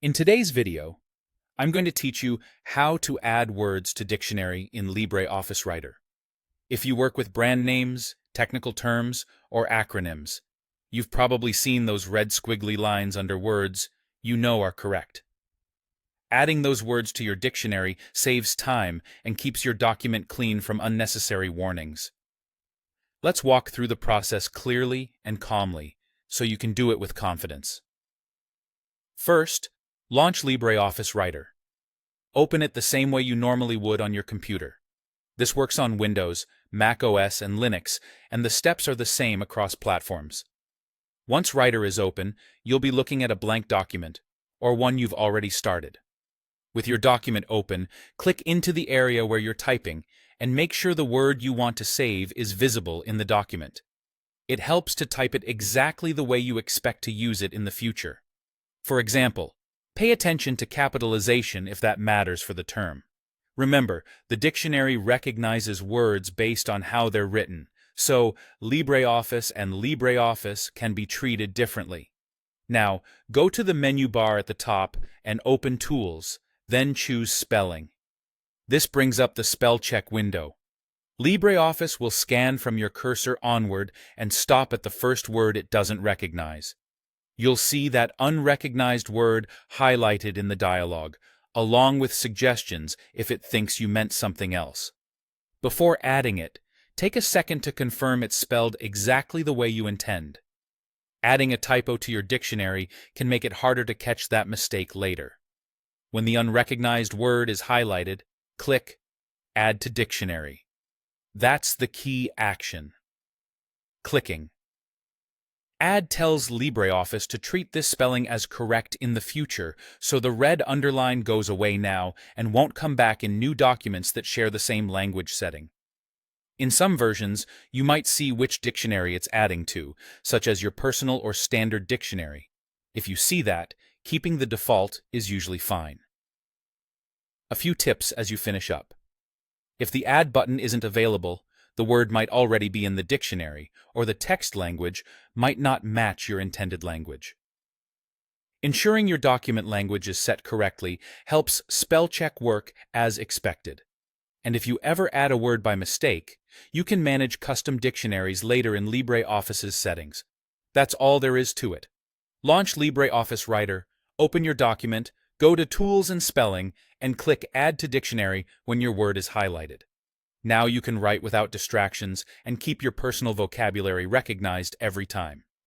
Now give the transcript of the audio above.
In today's video, I'm going to teach you how to add words to dictionary in LibreOffice Writer. If you work with brand names, technical terms, or acronyms, you've probably seen those red squiggly lines under words you know are correct. Adding those words to your dictionary saves time and keeps your document clean from unnecessary warnings. Let's walk through the process clearly and calmly so you can do it with confidence. First, launch LibreOffice Writer. Open it the same way you normally would on your computer. This works on Windows, Mac OS, and Linux, and the steps are the same across platforms. Once Writer is open, you'll be looking at a blank document, or one you've already started. With your document open, click into the area where you're typing and make sure the word you want to save is visible in the document. It helps to type it exactly the way you expect to use it in the future. For example, pay attention to capitalization if that matters for the term. Remember, the dictionary recognizes words based on how they're written, so LibreOffice and LibreOffice can be treated differently. Now, go to the menu bar at the top and open Tools, then choose Spelling. This brings up the spell check window. LibreOffice will scan from your cursor onward and stop at the first word it doesn't recognize. You'll see that unrecognized word highlighted in the dialog, along with suggestions if it thinks you meant something else. Before adding it, take a second to confirm it's spelled exactly the way you intend. Adding a typo to your dictionary can make it harder to catch that mistake later. When the unrecognized word is highlighted, click Add to Dictionary. That's the key action. Clicking. Add tells LibreOffice to treat this spelling as correct in the future, so the red underline goes away now and won't come back in new documents that share the same language setting. In some versions, you might see which dictionary it's adding to, such as your personal or standard dictionary. If you see that, keeping the default is usually fine. A few tips as you finish up. If the Add button isn't available, the word might already be in the dictionary, or the text language might not match your intended language. Ensuring your document language is set correctly helps spell check work as expected. And if you ever add a word by mistake, you can manage custom dictionaries later in LibreOffice's settings. That's all there is to it. Launch LibreOffice Writer, open your document, go to Tools and Spelling, and click Add to Dictionary when your word is highlighted. Now you can write without distractions and keep your personal vocabulary recognized every time.